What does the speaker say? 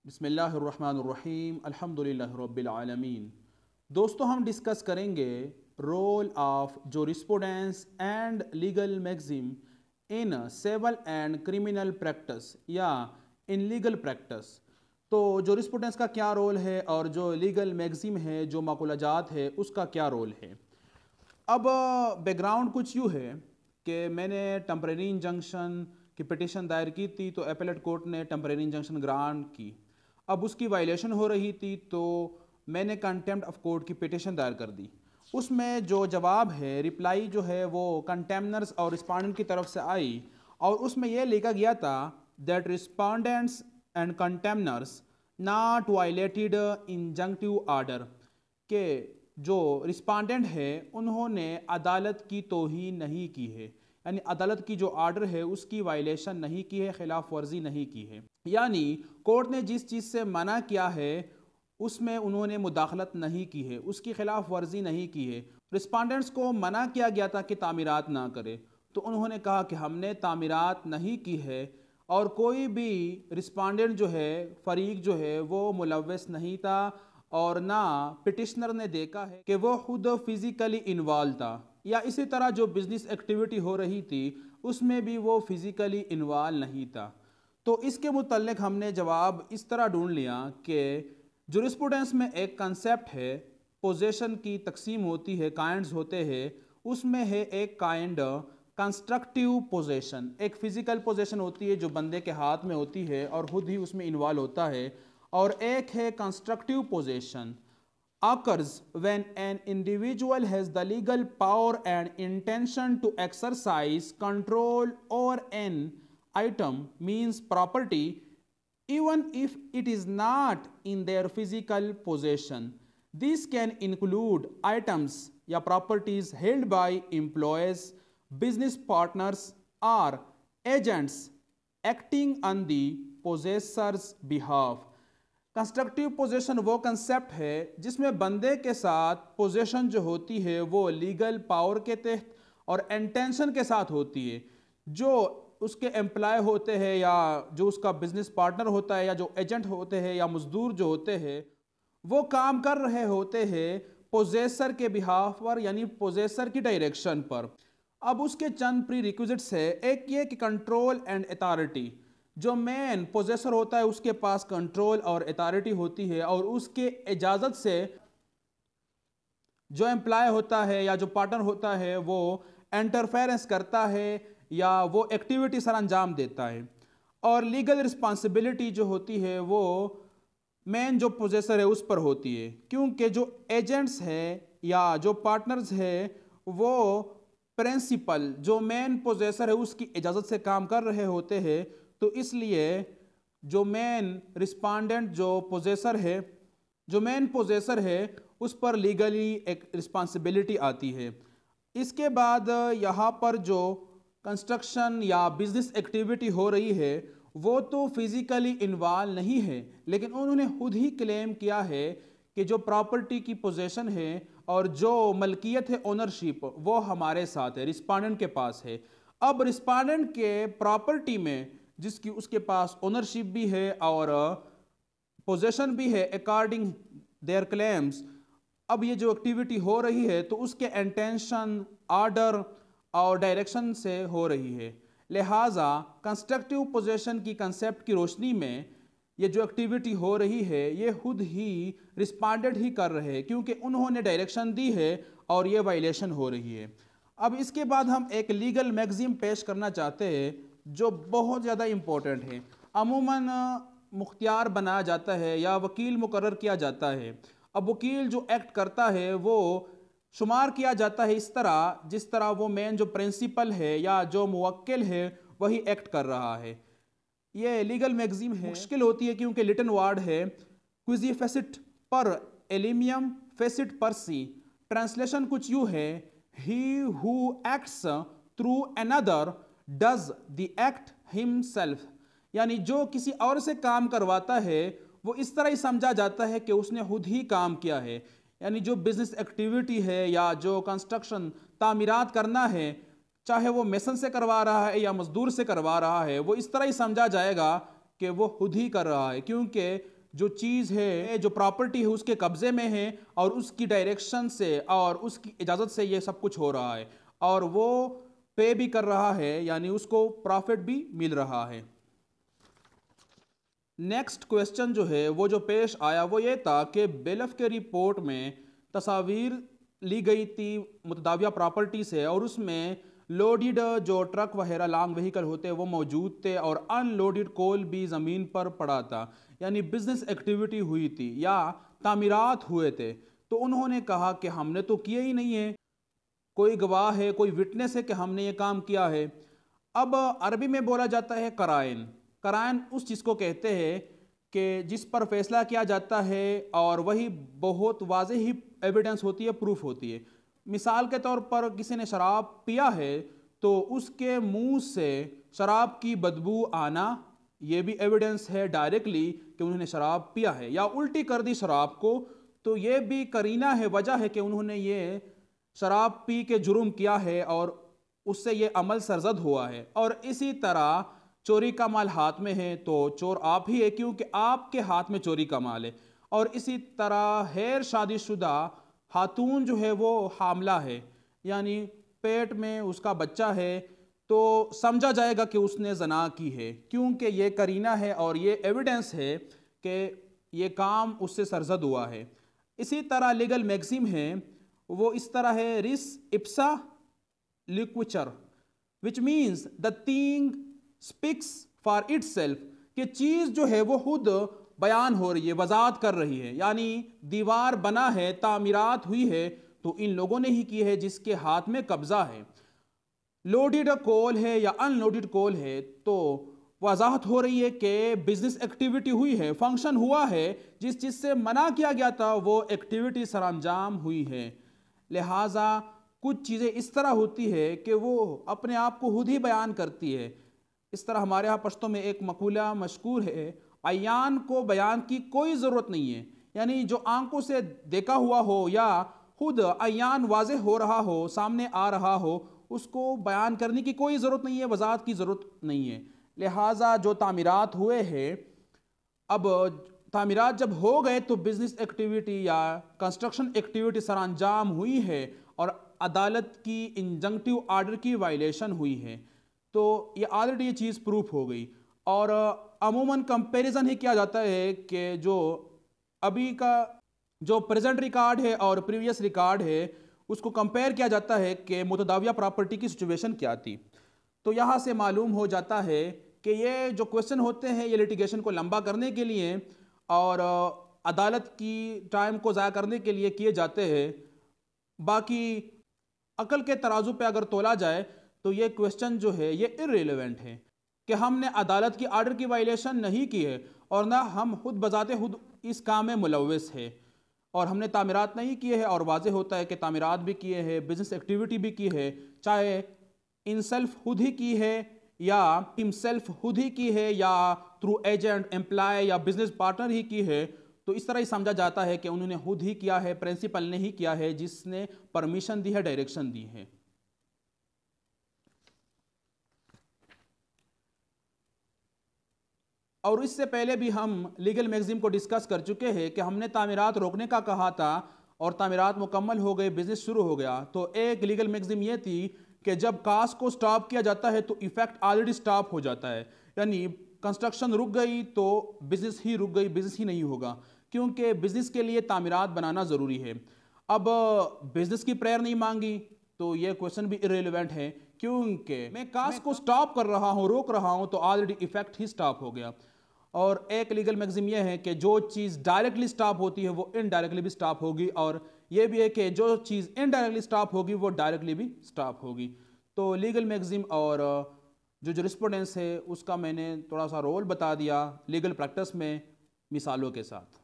बिस्मिल्लाहिर्रहमानिर्रहीम अल्हम्दुलिल्लाहि रब्बिल आलमीन। दोस्तों, हम डिस्कस करेंगे role of jurisprudence and legal maxim in civil and criminal practice या इन लीगल प्रैक्टिस। तो जूरिस्प्रूडेंस का क्या रोल है और जो लीगल मैगज़िम है, जो माक़ूलाजात है, उसका क्या रोल है। अब बैकग्राउंड कुछ यूँ है कि मैंने टेम्परेरी इंजंक्शन की पिटीशन दायर की थी, तो एपेलेट कोर्ट ने टेम्परेरी इंजंक्शन ग्रांट की। अब उसकी वायलेशन हो रही थी, तो मैंने कंटेम्प्ट ऑफ कोर्ट की पिटीशन दायर कर दी। उसमें जो जवाब है, रिप्लाई जो है, वो कंटेम्नर्स और रिस्पॉन्डेंट की तरफ से आई, और उसमें यह लिखा गया था that respondents and contemners not violated injunctive order, के जो रिस्पॉन्डेंट है उन्होंने अदालत की तौहीन नहीं की है, यानी अदालत की जो आर्डर है उसकी वायलेशन नहीं की है, खिलाफ वर्जी नहीं की है। यानी कोर्ट ने जिस चीज़ से मना किया है उसमें उन्होंने मुदाखलत नहीं की है, उसकी खिलाफ वर्जी नहीं की है। रिस्पॉन्डेंट्स को मना किया गया था कि तामीरात ना करे, तो उन्होंने कहा कि हमने तामीरात नहीं की है, और कोई भी रिस्पॉन्डेंट जो है, फरीक जो है, वो मुलव्वस नहीं था, और ना पिटिशनर ने देखा है कि वो खुद फिज़िकली इन्वॉल्व था, या इसी तरह जो बिजनेस एक्टिविटी हो रही थी उसमें भी वो फिज़िकली इन्वॉल्व नहीं था। तो इसके मुतल्लिक हमने जवाब इस तरह ढूंढ लिया कि जूरिस्प्रूडेंस में एक कंसेप्ट है, पोजेशन की तकसीम होती है, काइंड्स होते हैं। उसमें है एक काइंड कंस्ट्रक्टिव पोजेशन, एक फिजिकल पोजेशन होती है जो बंदे के हाथ में होती है और खुद ही उसमें इन्वॉल्व होता है, और एक है constructive possession occurs when an individual has the legal power and intention to exercise control over an item, means property, even if it is not in their physical possession. These can include items या properties held by employees, business partners or agents acting on the possessor's behalf. Constructive possession वो concept है जिसमें बंदे के साथ possession जो होती है वो लीगल पावर के तहत और इंटेंशन के साथ होती है। जो उसके एम्प्लॉय होते हैं, या जो उसका बिजनेस पार्टनर होता है, या जो एजेंट होते हैं, या मजदूर जो होते हैं, वो काम कर रहे होते हैं पोजेसर के बिहाफ पर, यानी पोजेसर की डायरेक्शन पर। अब उसके चंद प्री रिक्विजिट्स है। एक ये कि कंट्रोल एंड अथॉरिटी, जो मेन पोजेसर होता है उसके पास कंट्रोल और अथॉरिटी होती है, और उसके इजाज़त से जो एम्प्लॉय होता है या जो पार्टनर होता है वो इंटरफेरेंस करता है या वो एक्टिविटी सर अंजाम देता है। और लीगल रिस्पॉन्सिबिलिटी जो होती है वो मेन जो पोजेसर है उस पर होती है, क्योंकि जो एजेंट्स है या जो पार्टनर्स है वो प्रिंसिपल जो मेन पोजेसर है उसकी इजाज़त से काम कर रहे होते हैं। तो इसलिए जो मेन रिस्पॉन्डेंट जो मेन पोजेसर है उस पर लीगली एक रिस्पॉन्सिबिलिटी आती है। इसके बाद यहाँ पर जो कंस्ट्रक्शन या बिजनेस एक्टिविटी हो रही है वो तो फिज़िकली इन्वॉल्व नहीं है, लेकिन उन्होंने खुद ही क्लेम किया है कि जो प्रॉपर्टी की पोजेशन है और जो मलकियत है, ओनरशिप, वो हमारे साथ है, रिस्पॉन्डेंट के पास है। अब रिस्पॉन्डेंट के प्रॉपर्टी में जिसकी उसके पास ओनरशिप भी है और पोजेशन भी है अकॉर्डिंग देयर क्लेम्स, अब ये जो एक्टिविटी हो रही है तो उसके इंटेंशन, ऑर्डर और डायरेक्शन से हो रही है। लिहाजा कंस्ट्रक्टिव पोजेशन की कंसेप्ट की रोशनी में ये जो एक्टिविटी हो रही है ये खुद ही रिस्पॉन्डेंट ही कर रहे हैं, क्योंकि उन्होंने डायरेक्शन दी है और ये वायलेशन हो रही है। अब इसके बाद हम एक लीगल मैगज़ीम पेश करना चाहते हैं जो बहुत ज़्यादा इम्पोर्टेंट है। अमूमन मुख्तियार बनाया जाता है या वकील मुकर्रर किया जाता है। अब वकील जो एक्ट करता है वो शुमार किया जाता है इस तरह जिस तरह वो मेन जो प्रिंसिपल है या जो मुवक्किल है वही एक्ट कर रहा है। ये लीगल मैगज़ीम है, मुश्किल होती है क्योंकि लिटन वर्ड है, क्विजी फेसिट पर एलिमियम फेसिट पर सी। ट्रांसलेशन कुछ यूँ है, he who acts through another does the act himself, यानी जो किसी और से काम करवाता है वो इस तरह ही समझा जाता है कि उसने खुद ही काम किया है। यानी जो बिजनेस एक्टिविटी है या जो कंस्ट्रक्शन तामीरात करना है, चाहे वो मेसन से करवा रहा है या मजदूर से करवा रहा है, वो इस तरह ही समझा जाएगा कि वो खुद ही कर रहा है, क्योंकि जो चीज़ है, जो प्रॉपर्टी है उसके कब्जे में है और उसकी डायरेक्शन से और उसकी इजाज़त से ये सब कुछ हो रहा है और वो पे भी कर रहा है, यानी उसको प्रॉफिट भी मिल रहा है। नेक्स्ट क्वेश्चन जो है वो जो पेश आया वो ये था कि बेलफ के रिपोर्ट में तस्वीर ली गई थी मुतदाविया प्रॉपर्टी से और उसमें लोडेड जो ट्रक वगैरह लॉन्ग व्हीकल होते हैं वो मौजूद थे और अनलोडेड कोल भी ज़मीन पर पड़ा था, यानी बिजनेस एक्टिविटी हुई थी या तामीरात हुए थे। तो उन्होंने कहा कि हमने तो किया ही नहीं है, कोई गवाह है, कोई विटनेस है कि हमने ये काम किया है। अब अरबी में बोला जाता है कराइन। कराइन उस चीज़ को कहते हैं कि जिस पर फैसला किया जाता है और वही बहुत वाज़ेह ही एविडेंस होती है, प्रूफ होती है। मिसाल के तौर पर किसी ने शराब पिया है तो उसके मुंह से शराब की बदबू आना, ये भी एविडेंस है डायरेक्टली कि उन्होंने शराब पिया है, या उल्टी कर दी शराब को तो ये भी करीना है, वजह है कि उन्होंने ये शराब पी के जुर्म किया है और उससे ये अमल सरजद हुआ है। और इसी तरह चोरी का माल हाथ में है तो चोर आप ही है क्योंकि आपके हाथ में चोरी का माल है। और इसी तरह गैर शादीशुदा खातून जो है वो हामला है, यानी पेट में उसका बच्चा है, तो समझा जाएगा कि उसने जना की है क्योंकि ये करीना है और ये एविडेंस है कि ये काम उससे सरजद हुआ है। इसी तरह लीगल मैक्सिम है वो इस तरह है, res ipsa loquitur, which means the thing speaks for itself, कि चीज़ जो है वो खुद बयान हो रही है, वजाहत कर रही है। यानी दीवार बना है, तामीरात हुई है तो इन लोगों ने ही की है जिसके हाथ में कब्जा है। लोडेड कोल है या अनलोडेड कोल है तो वजाहत हो रही है कि बिजनेस एक्टिविटी हुई है, फंक्शन हुआ है, जिस चीज़ से मना किया गया था वो एक्टिविटी सरअंजाम हुई है। लिहाजा कुछ चीज़ें इस तरह होती है कि वो अपने आप को खुद ही बयान करती है। इस तरह हमारे यहाँ पश्तो में एक मकूला मशहूर है, अयान को बयान की कोई ज़रूरत नहीं है, यानी जो आंखों से देखा हुआ हो या खुद अयान वाज़े हो रहा हो, सामने आ रहा हो, उसको बयान करने की कोई ज़रूरत नहीं है, वजाहत की ज़रूरत नहीं है। लिहाजा जो तामीरात हुए हैं, अब तामीरात जब हो गए तो बिजनेस एक्टिविटी या कंस्ट्रक्शन एक्टिविटी सरअंजाम हुई है और अदालत की इंजंक्टिव आर्डर की वायलेशन हुई है, तो ये ऑलरेडी ये चीज़ प्रूफ हो गई। और अमूमन कंपैरिजन ही किया जाता है कि जो अभी का जो प्रेजेंट रिकॉर्ड है और प्रीवियस रिकॉर्ड है उसको कंपेयर किया जाता है कि मुतदाविया प्रॉपर्टी की सिचुएशन क्या थी। तो यहाँ से मालूम हो जाता है कि ये जो क्वेश्चन होते हैं ये लिटिगेशन को लंबा करने के लिए और अदालत की टाइम को ज़ाया करने के लिए किए जाते हैं। बाकी अकल के तराजू पे अगर तोला जाए तो ये क्वेश्चन जो है ये इर्रेलेवेंट है कि हमने अदालत की आर्डर की वायलेशन नहीं की है और ना हम खुद बजाते खुद इस काम में मुलव्वस है और हमने तामीरात नहीं किए हैं। और वाज़े होता है कि तामीरात भी किए हैं, बिजनेस एक्टिविटी भी की है, चाहे इनसेल्फ खुद ही की है या हिमसेल्फ खुद ही की है या थ्रू एजेंट, एम्प्लॉय या बिजनेस पार्टनर ही की है, तो इस तरह ही समझा जाता है कि उन्होंने खुद ही किया है, प्रिंसिपल ने ही किया है जिसने परमिशन दी है, डायरेक्शन दी है। और इससे पहले भी हम लीगल मैगजीम को डिस्कस कर चुके हैं कि हमने तामीरात रोकने का कहा था और तामीरात मुकम्मल हो गए, बिजनेस शुरू हो गया। तो एक लीगल मैगजीम ये थी कि जब कास्ट को स्टॉप किया जाता है तो इफेक्ट ऑलरेडी स्टॉप हो जाता है, यानी कंस्ट्रक्शन रुक गई तो बिजनेस ही रुक गई, बिजनेस ही नहीं होगा क्योंकि बिजनेस के लिए तामीरात बनाना ज़रूरी है। अब बिजनेस की प्रेयर नहीं मांगी तो ये क्वेश्चन भी इरेलीवेंट है क्योंकि मैं कास्ट को स्टॉप कर रहा हूँ, रोक रहा हूँ, तो ऑलरेडी इफेक्ट ही स्टॉप हो गया। और एक लीगल मैगजीम यह है कि जो चीज़ डायरेक्टली स्टॉप होती है वो इनडायरेक्टली भी स्टॉप होगी और ये भी है कि जो चीज़ इनडायरेक्टली स्टॉप होगी वो डायरेक्टली भी स्टॉप होगी। तो लीगल मैगजीम और जो जरिस्प्रूडेंस है उसका मैंने थोड़ा सा रोल बता दिया लीगल प्रैक्टिस में मिसालों के साथ।